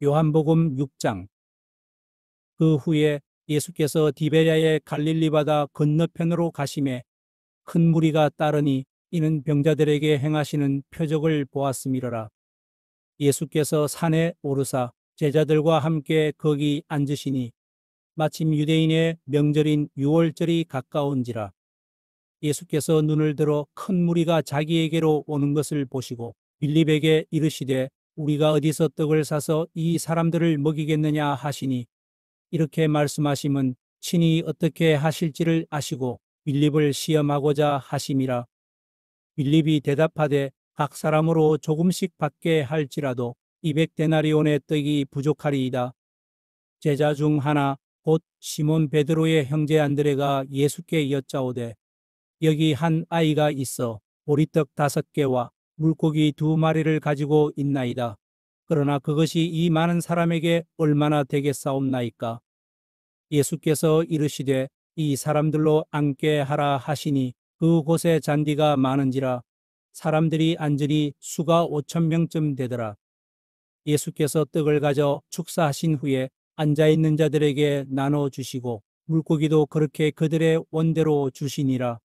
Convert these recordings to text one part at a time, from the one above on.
요한복음 6장. 그 후에 예수께서 디베랴의 갈릴리 바다 건너편으로 가심에 큰 무리가 따르니 이는 병자들에게 행하시는 표적을 보았음이로라. 예수께서 산에 오르사 제자들과 함께 거기 앉으시니 마침 유대인의 명절인 유월절이 가까운지라. 예수께서 눈을 들어 큰 무리가 자기에게로 오는 것을 보시고 빌립에게 이르시되 우리가 어디서 떡을 사서 이 사람들을 먹이겠느냐 하시니, 이렇게 말씀하심은 친히 어떻게 하실지를 아시고 빌립을 시험하고자 하심이라. 빌립이 대답하되 각 사람으로 조금씩 받게 할지라도 200데나리온의 떡이 부족하리이다. 제자 중 하나 곧 시몬 베드로의 형제 안드레가 예수께 여짜오되 여기 한 아이가 있어 보리떡 5개와 물고기 2마리를 가지고 있나이다. 그러나 그것이 이 많은 사람에게 얼마나 되겠사옵나이까? 예수께서 이르시되 이 사람들로 앉게 하라 하시니 그곳에 잔디가 많은지라 사람들이 앉으니 수가 5,000명쯤 되더라. 예수께서 떡을 가져 축사하신 후에 앉아있는 자들에게 나눠주시고 물고기도 그렇게 그들의 원대로 주시니라.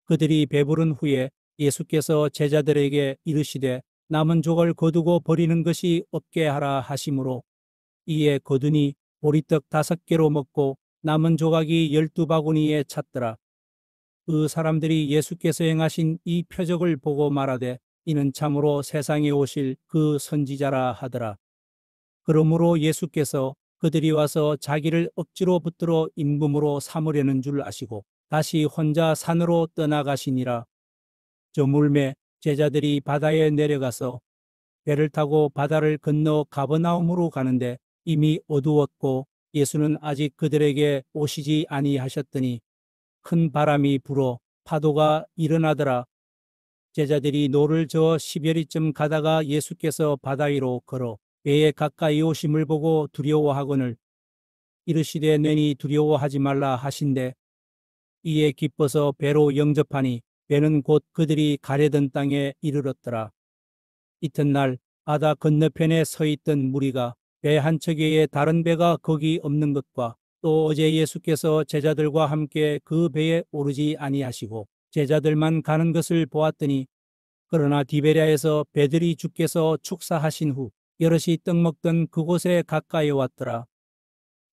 그들이 배부른 후에 예수께서 제자들에게 이르시되 남은 조각을 거두고 버리는 것이 없게 하라 하시므로 이에 거두니 보리떡 5개로 먹고 남은 조각이 12바구니에 찼더라. 그 사람들이 예수께서 행하신 이 표적을 보고 말하되 이는 참으로 세상에 오실 그 선지자라 하더라. 그러므로 예수께서 그들이 와서 자기를 억지로 붙들어 임금으로 삼으려는 줄 아시고 다시 혼자 산으로 떠나가시니라. 저물매 제자들이 바다에 내려가서 배를 타고 바다를 건너 가버나움으로 가는데 이미 어두웠고 예수는 아직 그들에게 오시지 아니하셨더니 큰 바람이 불어 파도가 일어나더라. 제자들이 노를 저어 10여리쯤 가다가 예수께서 바다 위로 걸어 배에 가까이 오심을 보고 두려워하거늘 이르시되 내니 두려워하지 말라 하신대 이에 기뻐서 배로 영접하니 배는 곧 그들이 가려던 땅에 이르렀더라. 이튿날 바다 건너편에 서 있던 무리가 배 한 척에 다른 배가 거기 없는 것과 또 어제 예수께서 제자들과 함께 그 배에 오르지 아니하시고 제자들만 가는 것을 보았더니, 그러나 디베랴에서 배들이 주께서 축사하신 후 여럿이 떡 먹던 그곳에 가까이 왔더라.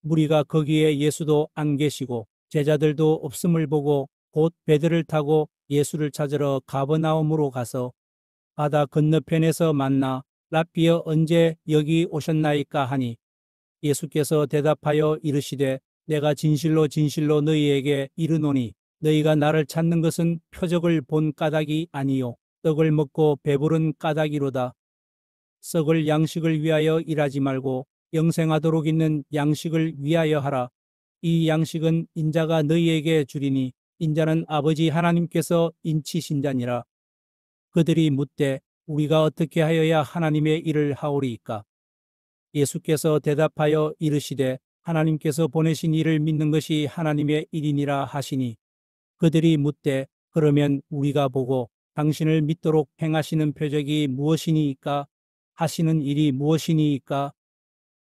무리가 거기에 예수도 안 계시고 제자들도 없음을 보고 곧 배들을 타고 예수를 찾으러 가버나움으로 가서 바다 건너편에서 만나 랍비여 언제 여기 오셨나이까 하니, 예수께서 대답하여 이르시되 내가 진실로 진실로 너희에게 이르노니 너희가 나를 찾는 것은 표적을 본 까닭이 아니요 떡을 먹고 배부른 까닭이로다. 썩을 양식을 위하여 일하지 말고 영생하도록 있는 양식을 위하여 하라. 이 양식은 인자가 너희에게 주리니 인자는 아버지 하나님께서 인치신 자니라. 그들이 묻되 우리가 어떻게 하여야 하나님의 일을 하오리이까? 예수께서 대답하여 이르시되 하나님께서 보내신 이를 믿는 것이 하나님의 일이니라 하시니, 그들이 묻되 그러면 우리가 보고 당신을 믿도록 행하시는 표적이 무엇이니이까? 하시는 일이 무엇이니이까?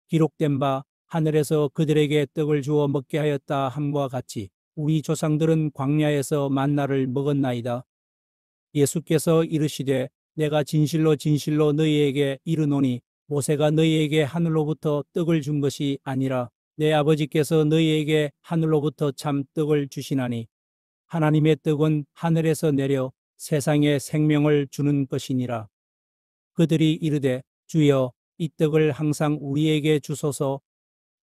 기록된 바 하늘에서 그들에게 떡을 주어 먹게 하였다 함과 같이 우리 조상들은 광야에서 만나를 먹었나이다. 예수께서 이르시되 내가 진실로 진실로 너희에게 이르노니 모세가 너희에게 하늘로부터 떡을 준 것이 아니라 내 아버지께서 너희에게 하늘로부터 참 떡을 주시나니 하나님의 떡은 하늘에서 내려 세상에 생명을 주는 것이니라. 그들이 이르되 주여 이 떡을 항상 우리에게 주소서.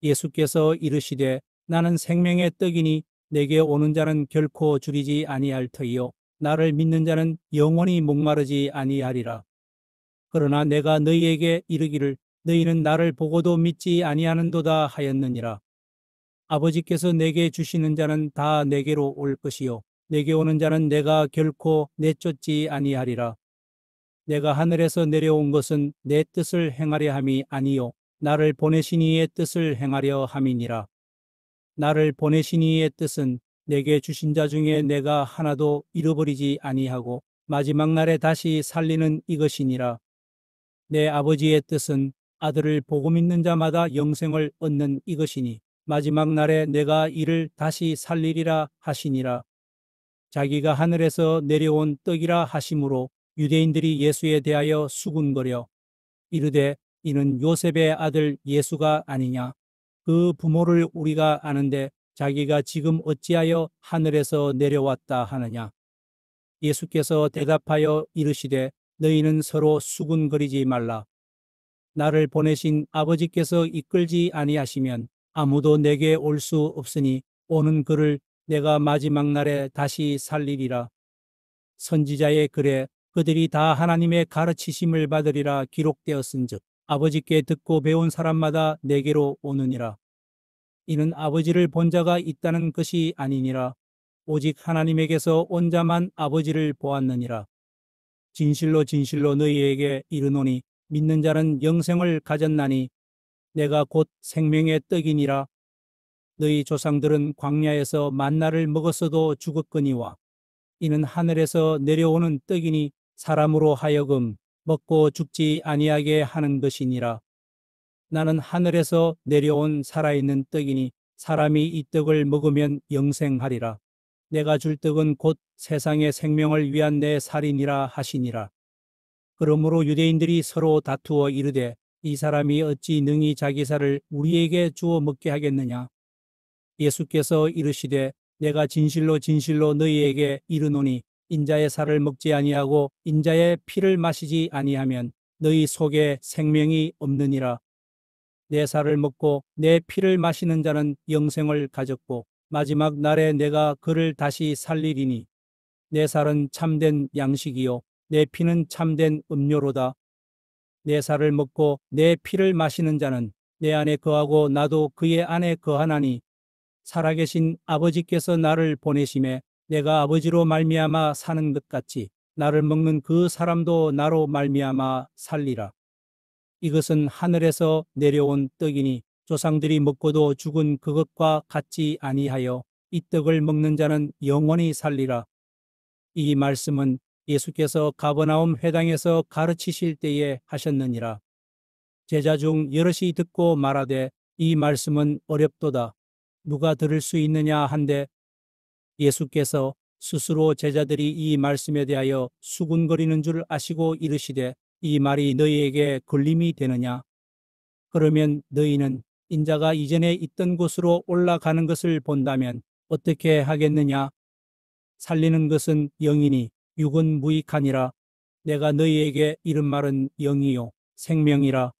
예수께서 이르시되 나는 생명의 떡이니 내게 오는 자는 결코 줄이지 아니할 터이요 나를 믿는 자는 영원히 목마르지 아니하리라. 그러나 내가 너희에게 이르기를 너희는 나를 보고도 믿지 아니하는도다 하였느니라. 아버지께서 내게 주시는 자는 다 내게로 올 것이요 내게 오는 자는 내가 결코 내쫓지 아니하리라. 내가 하늘에서 내려온 것은 내 뜻을 행하려 함이 아니요 나를 보내신 이의 뜻을 행하려 함이니라. 나를 보내신 이의 뜻은 내게 주신 자 중에 내가 하나도 잃어버리지 아니하고 마지막 날에 다시 살리는 이것이니라. 내 아버지의 뜻은 아들을 복음 믿는 자마다 영생을 얻는 이것이니 마지막 날에 내가 이를 다시 살리리라 하시니라. 자기가 하늘에서 내려온 떡이라 하심으로 유대인들이 예수에 대하여 수군거려 이르되 이는 요셉의 아들 예수가 아니냐. 그 부모를 우리가 아는데 자기가 지금 어찌하여 하늘에서 내려왔다 하느냐. 예수께서 대답하여 이르시되 너희는 서로 수군거리지 말라. 나를 보내신 아버지께서 이끌지 아니하시면 아무도 내게 올 수 없으니 오는 그를 내가 마지막 날에 다시 살리리라. 선지자의 글에 그들이 다 하나님의 가르치심을 받으리라 기록되었은즉 아버지께 듣고 배운 사람마다 내게로 오느니라. 이는 아버지를 본 자가 있다는 것이 아니니라. 오직 하나님에게서 온 자만 아버지를 보았느니라. 진실로 진실로 너희에게 이르노니 믿는 자는 영생을 가졌나니 내가 곧 생명의 떡이니라. 너희 조상들은 광야에서 만나를 먹었어도 죽었거니와 이는 하늘에서 내려오는 떡이니 사람으로 하여금 먹고 죽지 아니하게 하는 것이니라. 나는 하늘에서 내려온 살아있는 떡이니 사람이 이 떡을 먹으면 영생하리라. 내가 줄 떡은 곧 세상의 생명을 위한 내 살이니라 하시니라. 그러므로 유대인들이 서로 다투어 이르되 이 사람이 어찌 능히 자기 살을 우리에게 주어 먹게 하겠느냐. 예수께서 이르시되 내가 진실로 진실로 너희에게 이르노니 인자의 살을 먹지 아니하고 인자의 피를 마시지 아니하면 너희 속에 생명이 없느니라. 내 살을 먹고 내 피를 마시는 자는 영생을 가졌고 마지막 날에 내가 그를 다시 살리리니 내 살은 참된 양식이요 내 피는 참된 음료로다. 내 살을 먹고 내 피를 마시는 자는 내 안에 거하고 나도 그의 안에 거하나니 살아계신 아버지께서 나를 보내심에 내가 아버지로 말미암아 사는 것 같이 나를 먹는 그 사람도 나로 말미암아 살리라. 이것은 하늘에서 내려온 떡이니 조상들이 먹고도 죽은 그것과 같지 아니하여 이 떡을 먹는 자는 영원히 살리라. 이 말씀은 예수께서 가버나움 회당에서 가르치실 때에 하셨느니라. 제자 중 여럿이 듣고 말하되 이 말씀은 어렵도다. 누가 들을 수 있느냐 한데 예수께서 스스로 제자들이 이 말씀에 대하여 수군거리는 줄 아시고 이르시되 이 말이 너희에게 걸림이 되느냐. 그러면 너희는 인자가 이전에 있던 곳으로 올라가는 것을 본다면 어떻게 하겠느냐. 살리는 것은 영이니 육은 무익하니라. 내가 너희에게 이른 말은 영이요 생명이라.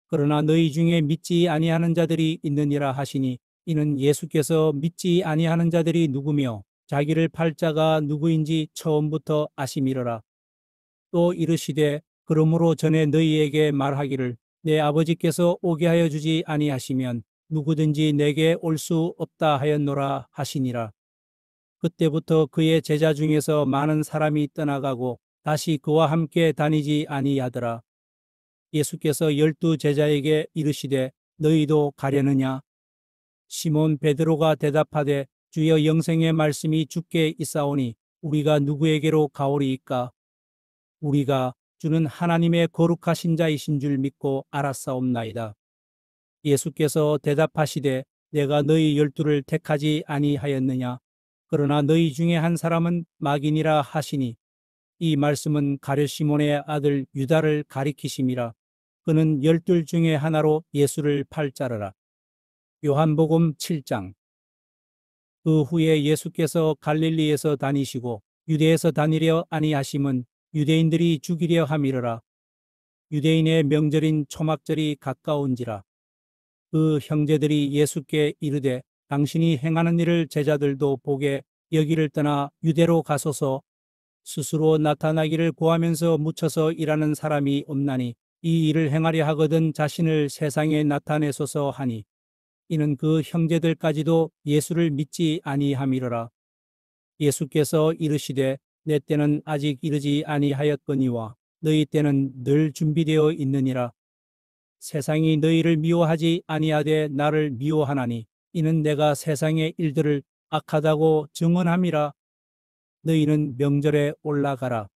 그러나 너희 중에 믿지 아니하는 자들이 있느니라 하시니 이는 예수께서 믿지 아니하는 자들이 누구며 자기를 팔 자가 누구인지 처음부터 아심이러라. 또 이르시되 그러므로 전에 너희에게 말하기를 내 아버지께서 오게 하여 주지 아니하시면 누구든지 내게 올 수 없다 하였노라 하시니라. 그때부터 그의 제자 중에서 많은 사람이 떠나가고 다시 그와 함께 다니지 아니하더라. 예수께서 12 제자에게 이르시되 너희도 가려느냐. 시몬 베드로가 대답하되 주여 영생의 말씀이 주께 있사오니 우리가 누구에게로 가오리이까. 우리가 주는 하나님의 거룩하신 자이신 줄 믿고 알았사옵나이다. 예수께서 대답하시되 내가 너희 12를 택하지 아니하였느냐. 그러나 너희 중에 한 사람은 마귀니라 하시니 이 말씀은 가룟 시몬의 아들 유다를 가리키심이라. 그는 12 중에 하나로 예수를 팔 자르라. 요한복음 7장. 그 후에 예수께서 갈릴리에서 다니시고 유대에서 다니려 아니하심은 유대인들이 죽이려 함이러라. 유대인의 명절인 초막절이 가까운지라. 그 형제들이 예수께 이르되 당신이 행하는 일을 제자들도 보게 여기를 떠나 유대로 가소서. 스스로 나타나기를 구하면서 묻혀서 일하는 사람이 없나니 이 일을 행하려 하거든 자신을 세상에 나타내소서 하니 이는 그 형제들까지도 예수를 믿지 아니함이러라. 예수께서 이르시되 내 때는 아직 이르지 아니하였거니와 너희 때는 늘 준비되어 있느니라. 세상이 너희를 미워하지 아니하되 나를 미워하나니 이는 내가 세상의 일들을 악하다고 증언함이라. 너희는 명절에 올라가라.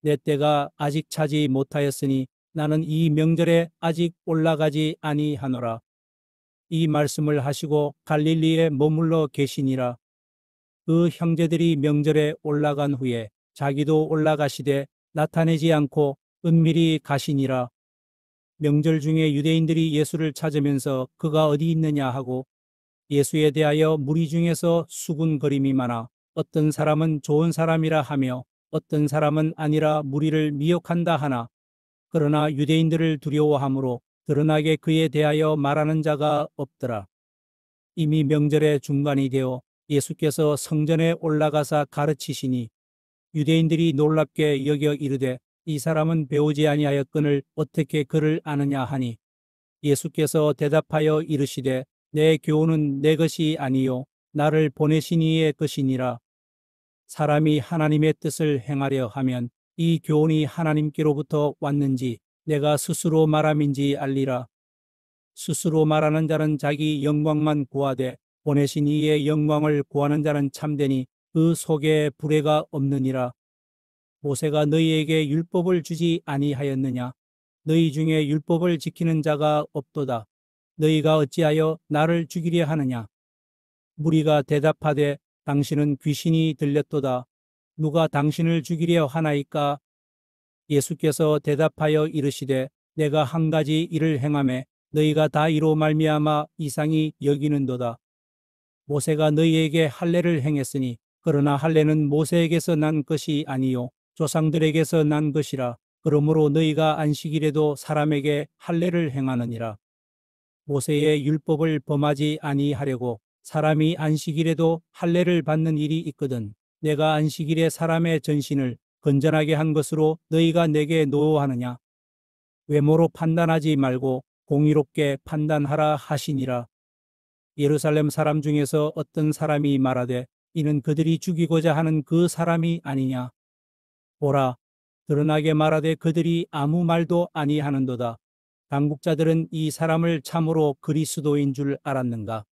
내 때가 아직 차지 못하였으니 나는 이 명절에 아직 올라가지 아니하노라. 이 말씀을 하시고 갈릴리에 머물러 계시니라. 그 형제들이 명절에 올라간 후에 자기도 올라가시되 나타내지 않고 은밀히 가시니라. 명절 중에 유대인들이 예수를 찾으면서 그가 어디 있느냐 하고 예수에 대하여 무리 중에서 수군거림이 많아 어떤 사람은 좋은 사람이라 하며 어떤 사람은 아니라 무리를 미혹한다 하나 그러나 유대인들을 두려워하므로 드러나게 그에 대하여 말하는 자가 없더라. 이미 명절의 중간이 되어 예수께서 성전에 올라가사 가르치시니 유대인들이 놀랍게 여겨 이르되 이 사람은 배우지 아니하였거늘 어떻게 그를 아느냐 하니 예수께서 대답하여 이르시되 내 교훈은 내 것이 아니요 나를 보내신 이의 것이니라. 사람이 하나님의 뜻을 행하려 하면 이 교훈이 하나님께로부터 왔는지 내가 스스로 말함인지 알리라. 스스로 말하는 자는 자기 영광만 구하되 보내신 이의 영광을 구하는 자는 참되니 그 속에 불의가 없느니라. 모세가 너희에게 율법을 주지 아니하였느냐? 너희 중에 율법을 지키는 자가 없도다. 너희가 어찌하여 나를 죽이려 하느냐? 무리가 대답하되 당신은 귀신이 들렸도다. 누가 당신을 죽이려 하나이까? 예수께서 대답하여 이르시되 내가 한 가지 일을 행하매 너희가 다 이로 말미암아 이상히 여기는도다. 모세가 너희에게 할례를 행했으니 그러나 할례는 모세에게서 난 것이 아니요 조상들에게서 난 것이라. 그러므로 너희가 안식일에도 사람에게 할례를 행하느니라. 모세의 율법을 범하지 아니하려고 사람이 안식일에도 할례를 받는 일이 있거든. 내가 안식일에 사람의 전신을 건전하게 한 것으로 너희가 내게 노하느냐? 외모로 판단하지 말고 공의롭게 판단하라 하시니라. 예루살렘 사람 중에서 어떤 사람이 말하되 이는 그들이 죽이고자 하는 그 사람이 아니냐? 보라, 드러나게 말하되 그들이 아무 말도 아니하는도다. 당국자들은 이 사람을 참으로 그리스도인 줄 알았는가?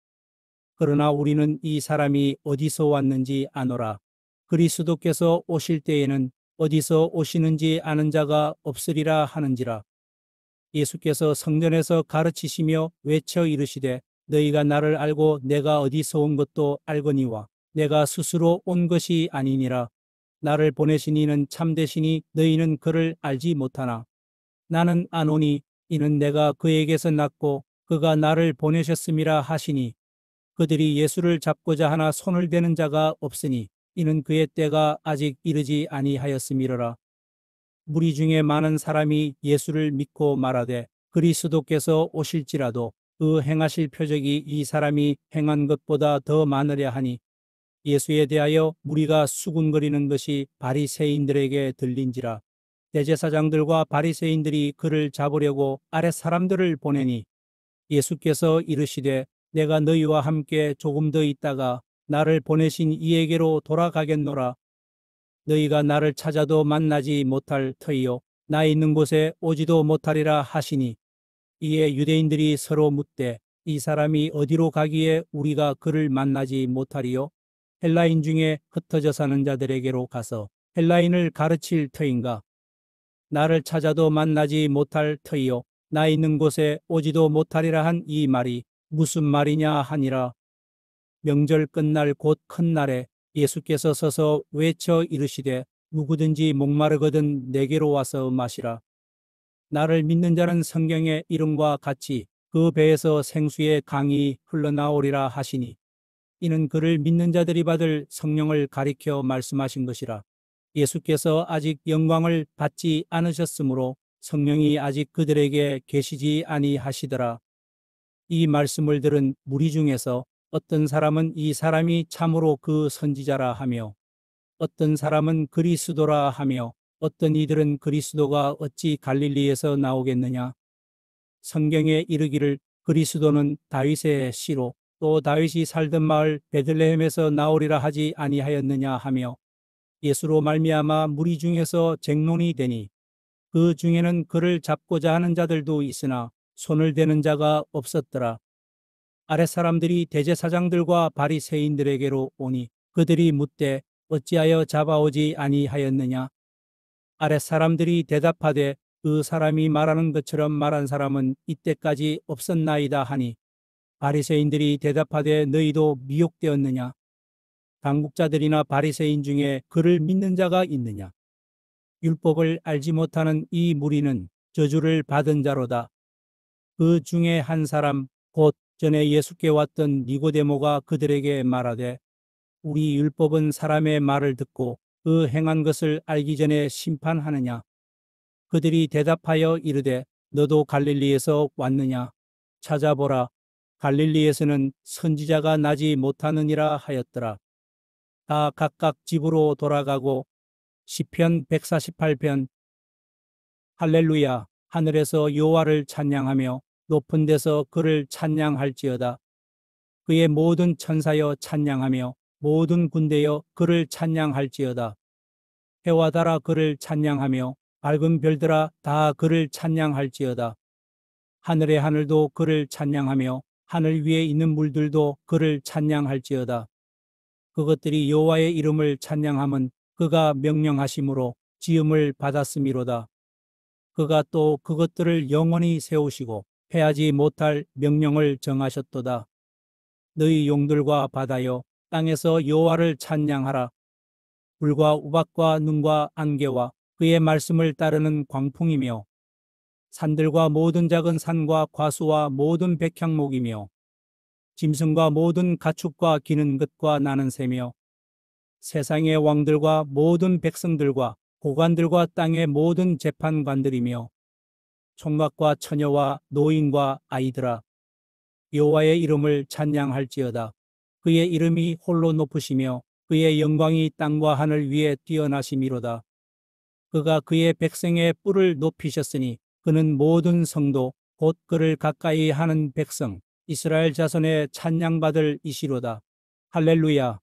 그러나 우리는 이 사람이 어디서 왔는지 아노라. 그리스도께서 오실 때에는 어디서 오시는지 아는 자가 없으리라 하는지라. 예수께서 성전에서 가르치시며 외쳐 이르시되 너희가 나를 알고 내가 어디서 온 것도 알거니와 내가 스스로 온 것이 아니니라. 나를 보내신 이는 참되시니 너희는 그를 알지 못하나 나는 아노니 이는 내가 그에게서 났고 그가 나를 보내셨음이라 하시니 그들이 예수를 잡고자 하나 손을 대는 자가 없으니 이는 그의 때가 아직 이르지 아니하였음이로라. 무리 중에 많은 사람이 예수를 믿고 말하되 그리스도께서 오실지라도 그 행하실 표적이 이 사람이 행한 것보다 더 많으랴 하니 예수에 대하여 무리가 수군거리는 것이 바리새인들에게 들린지라. 대제사장들과 바리새인들이 그를 잡으려고 아랫 사람들을 보내니 예수께서 이르시되 내가 너희와 함께 조금 더 있다가 나를 보내신 이에게로 돌아가겠노라. 너희가 나를 찾아도 만나지 못할 터이요 나 있는 곳에 오지도 못하리라 하시니 이에 유대인들이 서로 묻되 이 사람이 어디로 가기에 우리가 그를 만나지 못하리요? 헬라인 중에 흩어져 사는 자들에게로 가서 헬라인을 가르칠 터인가? 나를 찾아도 만나지 못할 터이요 나 있는 곳에 오지도 못하리라 한 이 말이 무슨 말이냐 하니라. 명절 끝날 곧 큰 날에 예수께서 서서 외쳐 이르시되 누구든지 목마르거든 내게로 와서 마시라. 나를 믿는 자는 성경의 이름과 같이 그 배에서 생수의 강이 흘러나오리라 하시니 이는 그를 믿는 자들이 받을 성령을 가리켜 말씀하신 것이라. 예수께서 아직 영광을 받지 않으셨으므로 성령이 아직 그들에게 계시지 아니하시더라. 이 말씀을 들은 무리 중에서 어떤 사람은 이 사람이 참으로 그 선지자라 하며 어떤 사람은 그리스도라 하며 어떤 이들은 그리스도가 어찌 갈릴리에서 나오겠느냐. 성경에 이르기를 그리스도는 다윗의 씨로 또 다윗이 살던 마을 베들레헴에서 나오리라 하지 아니하였느냐 하며 예수로 말미암아 무리 중에서 쟁론이 되니 그 중에는 그를 잡고자 하는 자들도 있으나 손을 대는 자가 없었더라. 아랫 사람들이 대제사장들과 바리새인들에게로 오니 그들이 묻되 어찌하여 잡아오지 아니하였느냐. 아랫 사람들이 대답하되 그 사람이 말하는 것처럼 말한 사람은 이때까지 없었나이다 하니 바리새인들이 대답하되 너희도 미혹되었느냐? 당국자들이나 바리새인 중에 그를 믿는 자가 있느냐? 율법을 알지 못하는 이 무리는 저주를 받은 자로다. 그 중에 한 사람 곧 전에 예수께 왔던 니고데모가 그들에게 말하되 우리 율법은 사람의 말을 듣고 그 행한 것을 알기 전에 심판하느냐? 그들이 대답하여 이르되 너도 갈릴리에서 왔느냐? 찾아보라. 갈릴리에서는 선지자가 나지 못하느니라 하였더라. 다 각각 집으로 돌아가고 시편 148편 할렐루야. 하늘에서 여호와를 찬양하며 높은 데서 그를 찬양할지어다. 그의 모든 천사여 찬양하며 모든 군대여 그를 찬양할지어다. 해와 달아 그를 찬양하며 밝은 별들아 다 그를 찬양할지어다. 하늘의 하늘도 그를 찬양하며 하늘 위에 있는 물들도 그를 찬양할지어다. 그것들이 여호와의 이름을 찬양함은 그가 명령하심으로 지음을 받았음이로다. 그가 또 그것들을 영원히 세우시고 패하지 못할 명령을 정하셨도다. 너희 용들과 바다여 땅에서 여호와를 찬양하라. 불과 우박과 눈과 안개와 그의 말씀을 따르는 광풍이며 산들과 모든 작은 산과 과수와 모든 백향목이며 짐승과 모든 가축과 기는 것과 나는 새며 세상의 왕들과 모든 백성들과 고관들과 땅의 모든 재판관들이며 총각과 처녀와 노인과 아이들아 여호와의 이름을 찬양할지어다. 그의 이름이 홀로 높으시며 그의 영광이 땅과 하늘 위에 뛰어나심이로다. 그가 그의 백성의 뿔을 높이셨으니 그는 모든 성도 곧 그를 가까이 하는 백성 이스라엘 자손의 찬양받을 이시로다. 할렐루야.